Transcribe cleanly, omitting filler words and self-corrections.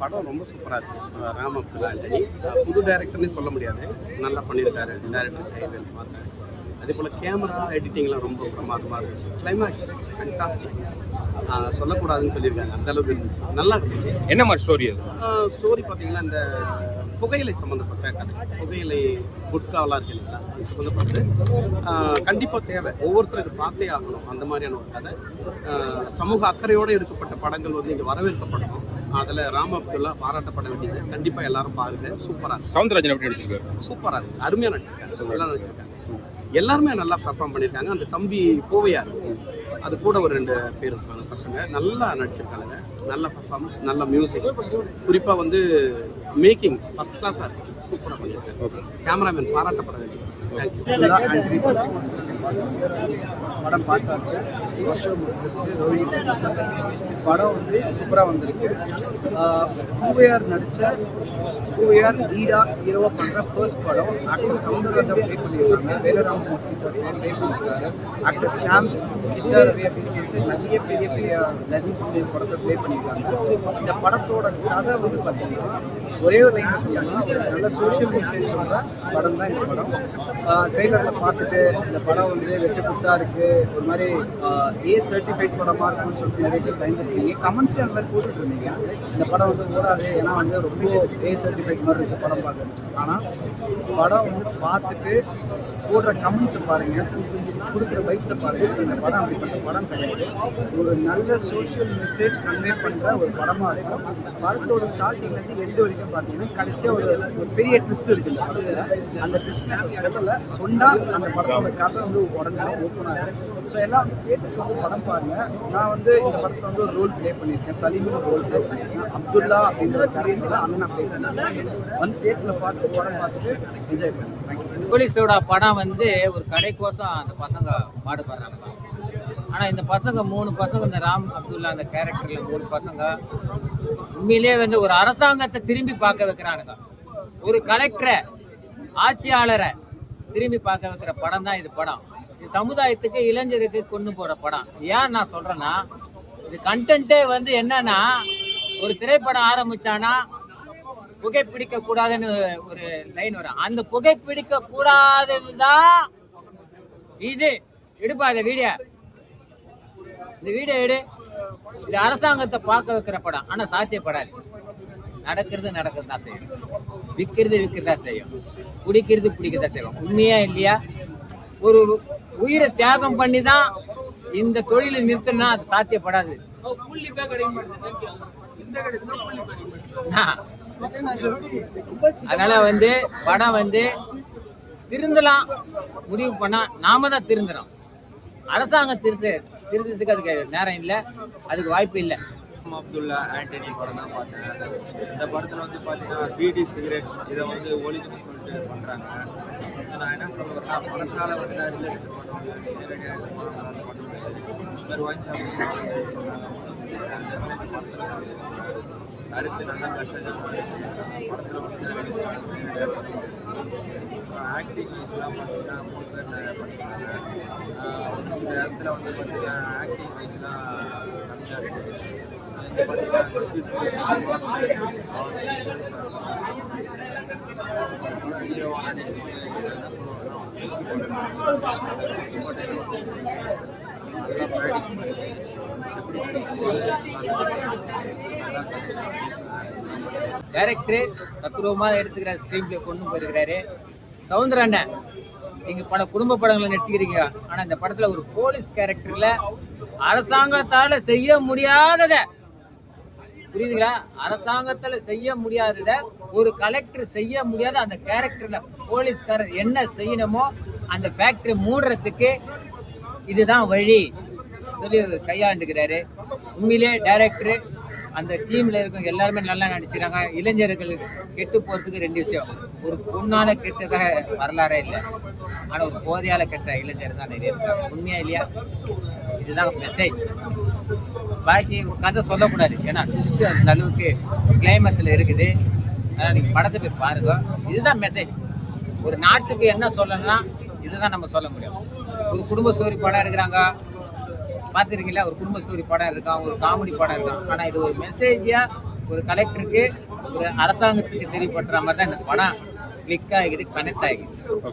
படம் ரொம்ப சூப்பராக இருக்குது. ராம் அப்துல்லா ஆண்டனி புது டைரக்டர்னே சொல்ல முடியாது, நல்லா பண்ணியிருக்காரு. டைரக்டர் ஜெயவேல் பார்த்தேன். அதே போல் கேமரா எடிட்டிங்லாம் ரொம்ப பிரமாதமாக இருந்துச்சு. கிளைமேக்ஸ் ஃபேண்டாஸ்டிக், சொல்லக்கூடாதுன்னு சொல்லியிருக்காங்க, அந்தளவுக்கு இருந்துச்சு, நல்லா இருந்துச்சு. என்ன மாதிரி ஸ்டோரி அது? ஸ்டோரி பார்த்தீங்கன்னா இந்த புகையிலை சம்மந்தப்பட்ட கதை, புகையிலை குட்காவெலாம் இருக்கு இல்லைங்களா, அது சம்மந்தப்பட்டு கண்டிப்பாக தேவை, ஒவ்வொருத்தருக்கு பார்த்தே ஆகணும் அந்த மாதிரியான ஒரு கதை. சமூக அக்கறையோடு எடுக்கப்பட்ட படங்கள் வந்து இங்கே வரவேற்கப்படணும். அதில் ராம் அப்துல்லா பாராட்டப்பட வேண்டியது. கண்டிப்பாக எல்லாரும் பாருங்க, சூப்பராக இருக்கு. சவுந்தரராஜன் எப்படி நடிச்சிருக்காரு? சூப்பராக இருக்கு, அருமையாக நடிச்சிருக்காரு, நல்லா நடிச்சிருக்காங்க. எல்லாருமே நல்லா பர்ஃபார்ம் பண்ணியிருக்காங்க. அந்த தம்பி பூவையார், அது கூட ஒரு 2 பேர் இருக்காங்க பசங்க, நல்லா நடிச்சிருக்காங்க. நல்ல பர்ஃபார்மன்ஸ், நல்ல மியூசிக், குறிப்பாக வந்து மேக்கிங் ஃபர்ஸ்ட் கிளாஸாக இருக்குது, சூப்பராக பண்ணியிருக்காங்க. கேமராமேன் பாராட்டப்பட வேண்டியது. தேங்க்யூ. படம் பார்த்தாச்சு, வருஷம் முடிஞ்சிருச்சு. ரோஹித் படம் வந்து சூப்பராக வந்திருக்கு. பூவையார் நடித்த பூவையார் ஹீரோவாக பண்ணுற ஃபர்ஸ்ட் படம். ஆக்டர் சவுந்தரராஜா ப்ளே பண்ணியிருக்காங்க, வேலராம் மூர்த்தி சார் ப்ளே பண்ணியிருக்காரு. ஆக்டர் ஷாம்ஸ், கிச்சா ரவி அப்படின்னு சொல்லிட்டு நிறைய பெரிய பெரிய லெஜண்ட்ஸ் படத்தை ப்ளே பண்ணியிருக்காங்க. இந்த படத்தோட கதை வந்து பார்த்தீங்கன்னா ஒரே ஒரு லைன் சொல்லணும்னா ஒரு நல்ல சோஷியல் மெசேஜ் சொல்கிற படம் தான் இந்த படம். ட்ரெய்லரில் பார்த்துட்டு இந்த படம் வந்து வெட்டு குத்தா இருக்குது, ஒரு மாதிரி ஏ சர்டிஃபைட் படமாக இருக்கும்னு சொல்லிட்டு நிறைய பேர் பயந்துருக்கீங்க. கமெண்ட்ஸ்லேயே அந்த மாதிரி போட்டுட்டு இருந்தீங்க, இந்த படம் வந்து ஓடாது, ஏன்னா வந்து ரொம்ப ஏ சர்டிஃபைட் மாதிரி இருக்குது படம் பார்க்குறது. ஆனால் படம் வந்து பார்த்துட்டு போடுற கமெண்ட்ஸை பாருங்கள், கொடுக்குற பைக்ஸை பாருங்கள். இந்த படம் அப்படிப்பட்ட படம் கிடையாது, ஒரு நல்ல சோஷியல் மெசேஜ் கன்வே பண்ணுற ஒரு படமாக இருக்கும். படத்தோட ஸ்டார்டிங்லேருந்து எண்டு வரைக்கும் பார்த்தீங்கன்னா கடைசியாக ஒரு பெரிய ட்விஸ்ட் இருக்குது இந்த படத்தில். அந்த ட்விஸ்ட் சொன்னால் அந்த படத்தோட கதை வந்து உடனே ஓப்பனாக இருக்கும். ஸோ எல்லாம் வந்து தேட்டருக்கு வந்து படம் பாருங்கள். நான் வந்து இந்த படத்தில் வந்து ஒரு ரோல் ப்ளே பண்ணியிருக்கேன், சலீம்னு ரோல் ப்ளே பண்ணியிருக்கேன். அப்துல்லா அப்படின்ற கேரக்டர் அண்ணன் ப்ளே பண்ணியிருக்கேன். வந்து தேட்டரில் பார்த்து படம் பார்த்துட்டு என்ஜாய் பண்ணுறேன். போலீஸோட படம் வந்து ஒரு கடைக்கோசம் அந்த பசங்க பாடுபடுறாங்க. ஆனால் இந்த பசங்க 3 பசங்க, இந்த ராம் அப்துல்லா அந்த கேரக்டரில் 3 பசங்க உண்மையிலே வந்து ஒரு அரசாங்கத்தை திரும்பி பார்க்க வைக்கிறானுங்க. ஒரு கலெக்டரை, ஆட்சியாளரை திரும்பி பார்க்க வைக்கிற படம் தான் இது படம். இது சமுதாயத்துக்கு, இளைஞருக்கு கொண்டு போகிற படம். ஏன் நான் சொல்கிறேன்னா, இது கண்டென்ட்டே வந்து என்னன்னா, ஒரு திரைப்படம் ஆரம்பித்தானா புகைப்பிடிக்க கூடாதுன்னு ஒரு லைன் வரும். அந்த புகைப்பிடிக்க கூடாதது தான் இது. எடுப்பா இந்த வீடியோ எடு. இது அரசாங்கத்தை பார்க்க வைக்கிற படம். ஆனால் சாத்தியப்படாது. நடக்கிறது தான் செய்யும், விற்கிறதா செய்யும், பிடிக்கிறதா செய்யும். உண்மையா இல்லையா? ஒரு உயிரை தியாகம் பண்ணி தான் இந்த தொழிலை நிறுத்தினா அது சாத்தியப்படாது. அதனால வந்து படம் வந்து திருந்தலாம் முடிவு பண்ணா நாம தான் திருந்துறோம். அரசாங்கம் திருத்தத்துக்கு அதுக்கு நேரம் இல்லை, அதுக்கு வாய்ப்பு இல்லை. அப்துல்லா ஆண்டனி படம் தான் பார்த்தேன். இந்த படத்தில் வந்து பார்த்தீங்கன்னா பீடி சிகரெட் இதை வந்து ஒழிக்கணும்னு சொல்லிட்டு பண்ணுறாங்க. நான் என்ன சொல்கிறேன்னா, படத்தால் வந்து நான் ரிலேஷன் பண்ண முடியாது, நேரடியாக பண்ண முடியாது. இந்த மாதிரி வாங்கி சாப்பிட்டு சொன்னாங்க. கருத்து நல்லா மெசேஜாக படத்தில் வந்து ஆக்டிங் வைஸ்லாம் பார்த்தீங்கன்னா 3 பேர் நிறைய பண்ணியிருக்காங்க. ஒரு சில இடத்துல வந்து பார்த்தீங்கன்னா ஆக்டிங் வைஸ்லாம் கம்மியாக இருக்குது. வந்து பார்த்தீங்கன்னா ஹீரோவான என்ன சொல்லுவாங்கன்னா நல்லா ப்ராக்டிஸ் பண்ணி டைரக்டர் தத்ரூபமாக எடுத்துக்கிற ஸ்க்ரீன் பிளே கொண்டு போயிருக்கிறாரு. சவுந்தர அண்ணன், நீங்கள் குடும்ப படங்களை நடிச்சுக்கிறீங்க, ஆனால் இந்த படத்தில் ஒரு போலீஸ் கேரக்டரில் அரசாங்கத்தால் செய்ய முடியாதத, புரியுதுங்களா? அரசாங்கத்தால் செய்ய முடியாதத ஒரு கலெக்டர் செய்ய முடியாத அந்த கேரக்டரில் போலீஸ்காரர் என்ன செய்யணுமோ அந்த ஃபேக்டரி மூடுறதுக்கு இதுதான் வழி சொல்லி கையாண்டுக்கிறாரு. உண்மையிலே டைரக்டரு அந்த டீமில் இருக்கவங்க எல்லாருமே நல்லா நடிச்சுறாங்க. இளைஞர்கள் கெட்டு போகிறதுக்கு 2 விஷயம். ஒரு பொண்ணால் கெட்டதாக வரலாறே இல்லை, ஆனால் ஒரு போதையால் கெட்ட இளைஞர் தான் நிறைய இருக்காங்க. உண்மையா இல்லையா? இதுதான் மெசேஜ். பாக்கி கதை சொல்லக்கூடாது, ஏன்னா ட்விஸ்ட் அந்த அளவுக்கு கிளைமேக்ஸில் இருக்குது. அதனால் நீங்கள் படத்தை போய் பாருங்க. இதுதான் மெசேஜ். ஒரு நாட்டுக்கு என்ன சொல்லணும்னா இதுதான் நம்ம சொல்ல முடியும். ஒரு குடும்ப ஸ்டோரி படம் இருக்கிறாங்க, பார்த்துருக்கீங்களா? ஒரு குடும்ப ஸ்டோரி படம் இருக்கான், ஒரு காமெடி படம் இருக்கான். ஆனால் இது ஒரு மெசேஜாக ஒரு கலெக்டருக்கு ஒரு அரசாங்கத்துக்கு சரிப்படுற மாதிரி தான் இந்த படம் கிளிக் ஆகிக்குது, கனெக்ட் ஆகிக்குது.